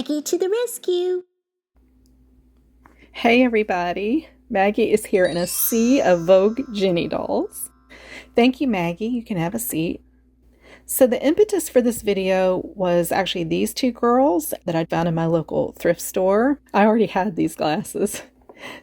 Maggie to the rescue! Hey everybody, Maggie is here in a sea of Vogue Ginny dolls. Thank you, Maggie. You can have a seat. So the impetus for this video was actually these two girls that I found in my local thrift store. I already had these glasses.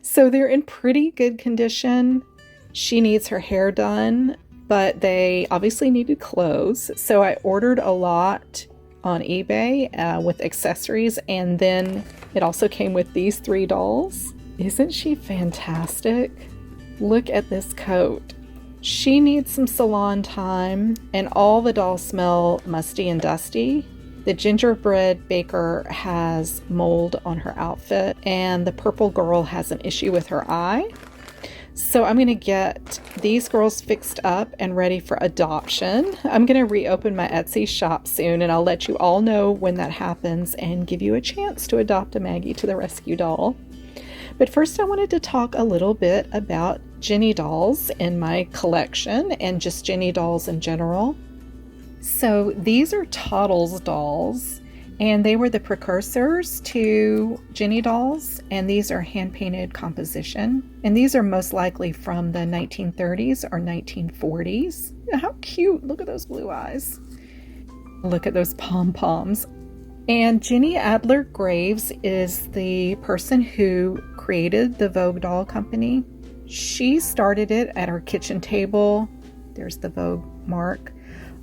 So they're in pretty good condition. She needs her hair done, but they obviously needed clothes. So I ordered a lot on eBay with accessories, and then it also came with these three dolls. Isn't she fantastic? Look at this coat. She needs some salon time, and all the dolls smell musty and dusty. The gingerbread baker has mold on her outfit, and the purple girl has an issue with her eye. So I'm going to get these girls fixed up and ready for adoption. I'm going to reopen my Etsy shop soon, and I'll let you all know when that happens and give you a chance to adopt a Maggie to the Rescue doll. But first I wanted to talk a little bit about Ginny dolls in my collection and just Ginny dolls in general. So these are Toddles dolls, and they were the precursors to Ginny dolls, and these are hand-painted composition. And these are most likely from the 1930s or 1940s. How cute! Look at those blue eyes. Look at those pom-poms. And Ginny Adler Graves is the person who created the Vogue doll company. She started it at her kitchen table. There's the Vogue mark.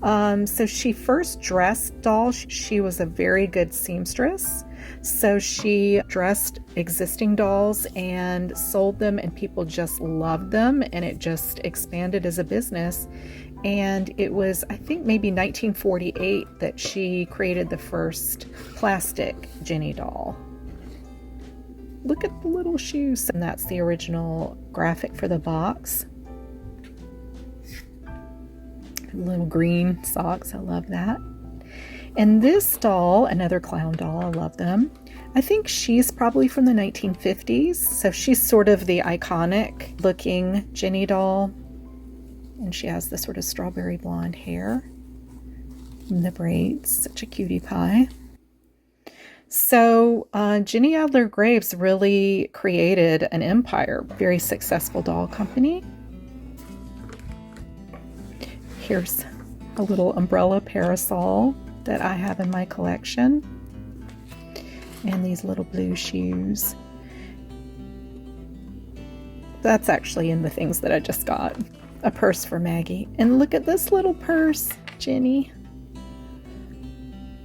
So she first dressed dolls. She was a very good seamstress. So she dressed existing dolls and sold them, and people just loved them, and it just expanded as a business. And it was, I think, maybe 1948 that she created the first plastic Ginny doll. Look at the little shoes, and that's the original graphic for the box. Little green socks, I love that. And this doll, another clown doll, I love them. I think she's probably from the 1950s, so she's sort of the iconic looking Ginny doll. And she has the sort of strawberry blonde hair and the braids, such a cutie pie. So Ginny Adler Graves really created an empire, very successful doll company. Here's a little umbrella parasol that I have in my collection, and these little blue shoes. That's actually in the things that I just got. A purse for Maggie. And look at this little purse, Ginny.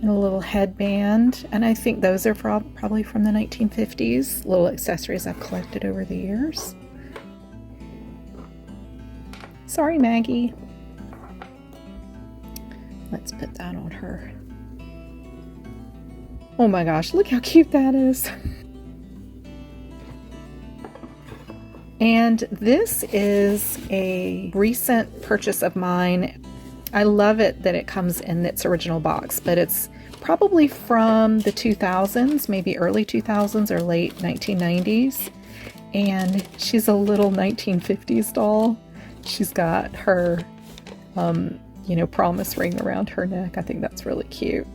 And a little headband. And I think those are probably from the 1950s. Little accessories I've collected over the years. Sorry, Maggie. Let's put that on her. Oh my gosh, look how cute that is. And this is a recent purchase of mine. I love it that it comes in its original box, but it's probably from the 2000s, maybe early 2000s or late 1990s. And she's a little 1950s doll. She's got her, promise ring around her neck. I think that's really cute.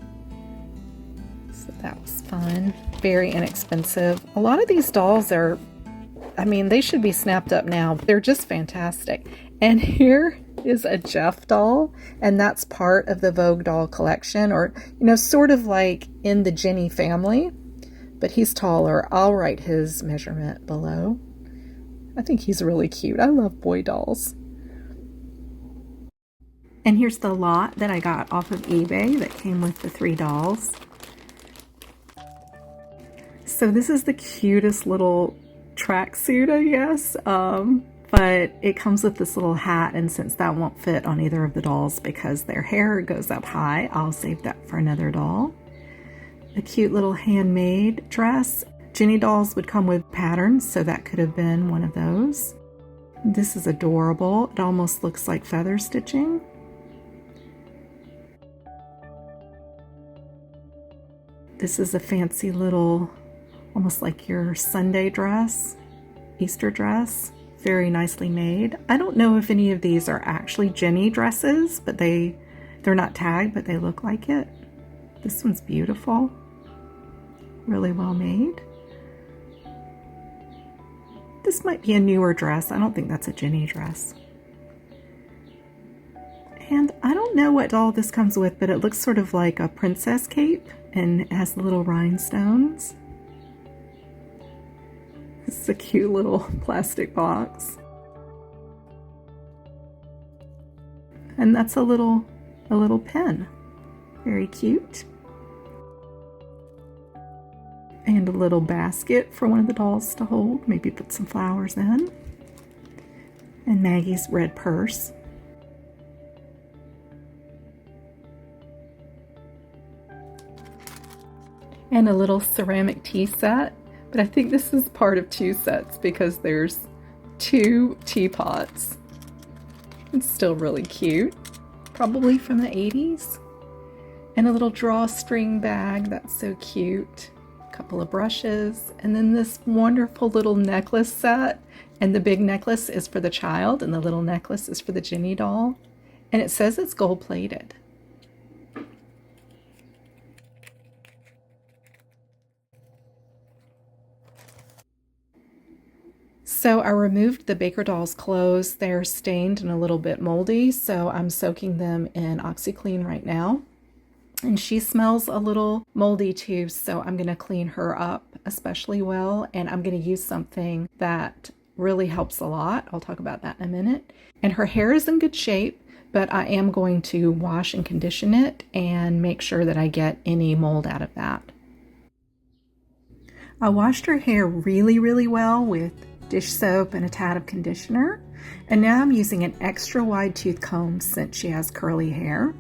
So that was fun. Very inexpensive. A lot of these dolls are, they should be snapped up now. They're just fantastic. And here is a Jeff doll, and that's part of the Vogue doll collection, or, sort of like in the Ginny family, but he's taller. I'll write his measurement below. I think he's really cute. I love boy dolls. And here's the lot that I got off of eBay that came with the three dolls. So this is the cutest little tracksuit, I guess, but it comes with this little hat, and since that won't fit on either of the dolls because their hair goes up high, I'll save that for another doll. A cute little handmade dress. Ginny dolls would come with patterns, so that could have been one of those. This is adorable. It almost looks like feather stitching. This is a fancy little, almost like your Sunday dress, Easter dress. Very nicely made. I don't know if any of these are actually Ginny dresses, but they're not tagged, but they look like it. This one's beautiful. really well made. This might be a newer dress. I don't think that's a Ginny dress. And I don't know what doll this comes with, but it looks sort of like a princess cape and it has the little rhinestones. This is a cute little plastic box. And that's a little pen. Very cute. And a little basket for one of the dolls to hold, maybe put some flowers in. And Maggie's red purse. And a little ceramic tea set, but I think this is part of 2 sets because there's 2 teapots. It's still really cute, probably from the 80s. And a little drawstring bag, that's so cute. A couple of brushes, and then this wonderful little necklace set. And the big necklace is for the child, and the little necklace is for the Ginny doll. And it says it's gold-plated. So I removed the Baker doll's clothes. They're stained and a little bit moldy, so I'm soaking them in OxiClean right now. And she smells a little moldy too, so I'm going to clean her up especially well, and I'm going to use something that really helps a lot. I'll talk about that in a minute. And her hair is in good shape, but I am going to wash and condition it and make sure that I get any mold out of that. I washed her hair really, really well with dish soap and a tad of conditioner, and now I'm using an extra wide tooth comb since she has curly hair.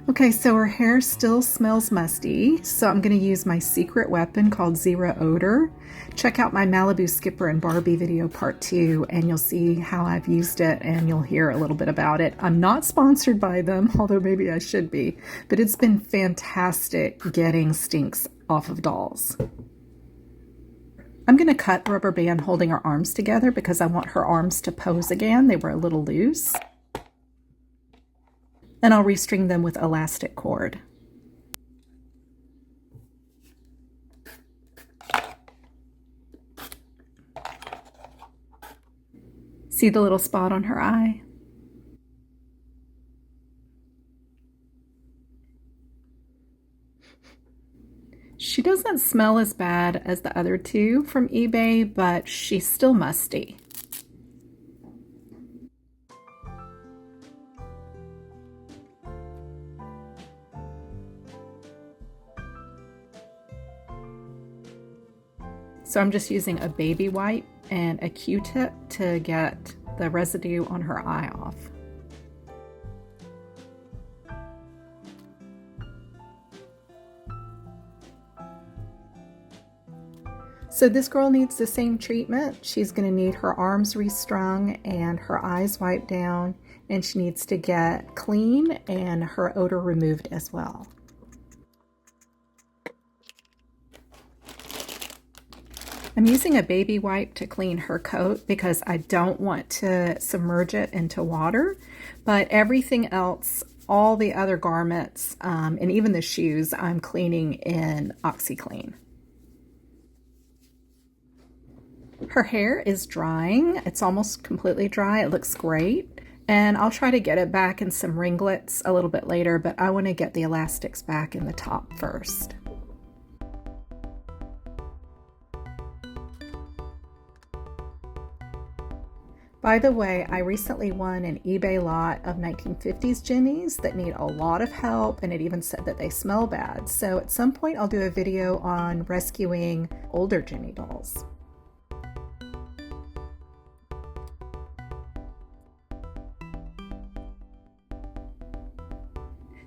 Okay, so her hair still smells musty, so I'm going to use my secret weapon called Zero Odor. Check out my Malibu Skipper and Barbie video part 2 and you'll see how I've used it and you'll hear a little bit about it. I'm not sponsored by them, although maybe I should be, but it's been fantastic getting stinks off of dolls. I'm going to cut the rubber band holding her arms together because I want her arms to pose again. They were a little loose. And I'll restring them with elastic cord. See the little spot on her eye? She doesn't smell as bad as the other 2 from eBay, but she's still musty. So I'm just using a baby wipe and a Q-tip to get the residue on her eye off. So this girl needs the same treatment. She's going to need her arms restrung and her eyes wiped down, and she needs to get clean and her odor removed as well. I'm using a baby wipe to clean her coat because I don't want to submerge it into water, but everything else, all the other garments, and even the shoes, I'm cleaning in OxiClean. Her hair is drying. It's almost completely dry. It looks great. And I'll try to get it back in some ringlets a little bit later, but I want to get the elastics back in the top first. By the way, I recently won an eBay lot of 1950s Ginnies that need a lot of help, and it even said that they smell bad. So at some point I'll do a video on rescuing older Ginny dolls.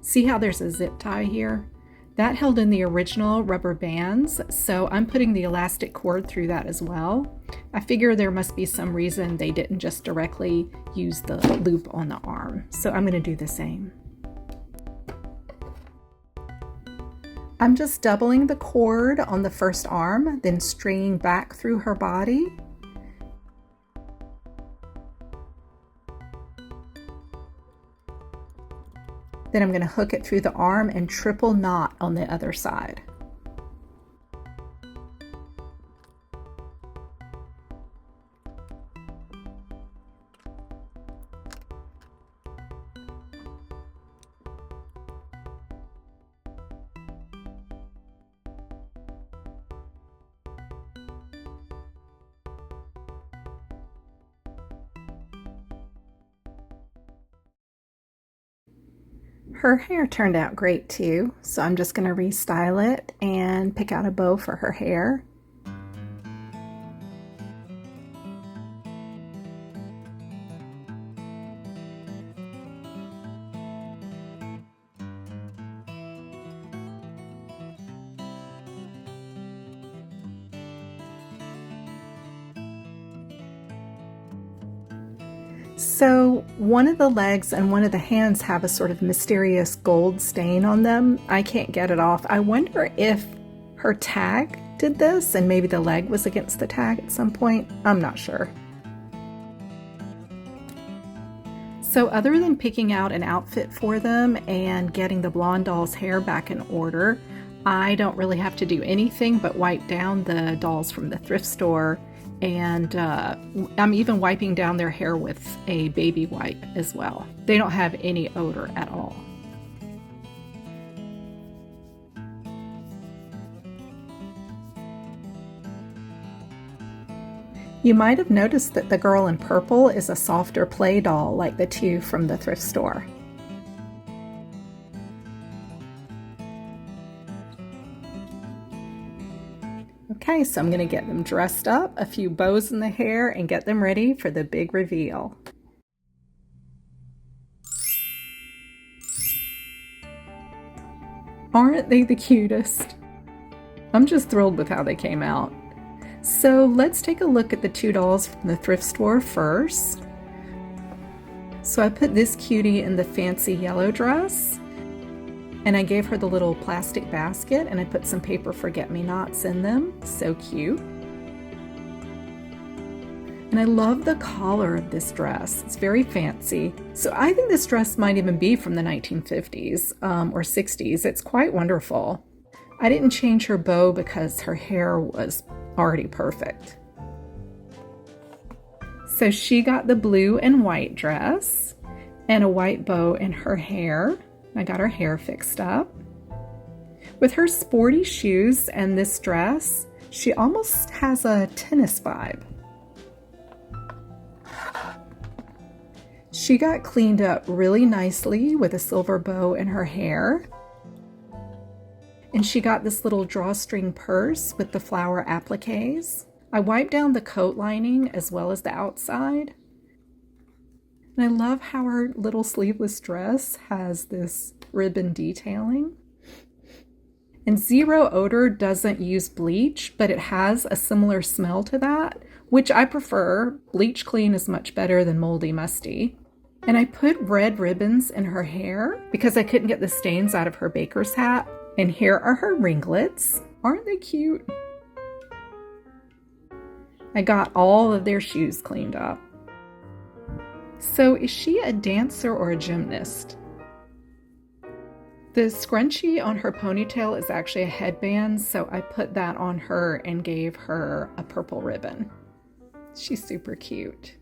See how there's a zip tie here? That held in the original rubber bands, so I'm putting the elastic cord through that as well. I figure there must be some reason they didn't just directly use the loop on the arm, so I'm going to do the same. I'm just doubling the cord on the first arm, then stringing back through her body. Then I'm going to hook it through the arm and triple knot on the other side. Her hair turned out great too, so I'm just going to restyle it and pick out a bow for her hair. So one of the legs and one of the hands have a sort of mysterious gold stain on them. I can't get it off. I wonder if her tag did this and maybe the leg was against the tag at some point. I'm not sure. So other than picking out an outfit for them and getting the blonde doll's hair back in order, I don't really have to do anything but wipe down the dolls from the thrift store. And I'm even wiping down their hair with a baby wipe as well. They don't have any odor at all. You might have noticed that the girl in purple is a softer play doll like the two from the thrift store. Okay, so I'm going to get them dressed up, a few bows in the hair, and get them ready for the big reveal. Aren't they the cutest? I'm just thrilled with how they came out. So let's take a look at the two dolls from the thrift store first. So I put this cutie in the fancy yellow dress. And I gave her the little plastic basket and I put some paper forget-me-nots in them. So cute. And I love the collar of this dress. It's very fancy. So I think this dress might even be from the 1950s or 60s. It's quite wonderful. I didn't change her bow because her hair was already perfect. So she got the blue and white dress and a white bow in her hair. I got her hair fixed up. With her sporty shoes and this dress, she almost has a tennis vibe. She got cleaned up really nicely with a silver bow in her hair. And she got this little drawstring purse with the flower appliques. I wiped down the coat lining as well as the outside. And I love how her little sleeveless dress has this ribbon detailing. And Zero Odor doesn't use bleach, but it has a similar smell to that, which I prefer. Bleach Clean is much better than Moldy Musty. And I put red ribbons in her hair because I couldn't get the stains out of her baker's hat. And here are her ringlets. Aren't they cute? I got all of their shoes cleaned up. So is she a dancer or a gymnast? The scrunchie on her ponytail is actually a headband, so I put that on her and gave her a purple ribbon. She's super cute.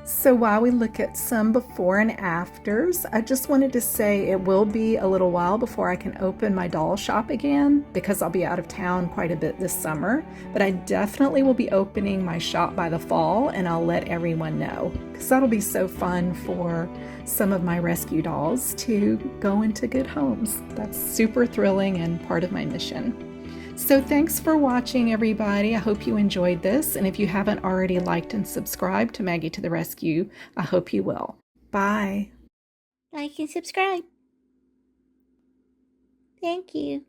So while we look at some before and afters, I just wanted to say it will be a little while before I can open my doll shop again because I'll be out of town quite a bit this summer, but I definitely will be opening my shop by the fall and I'll let everyone know because that'll be so fun for some of my rescue dolls to go into good homes. That's super thrilling and part of my mission. So thanks for watching, everybody. I hope you enjoyed this. And if you haven't already liked and subscribed to Maggie to the Rescue, I hope you will. Bye. Like and subscribe. Thank you.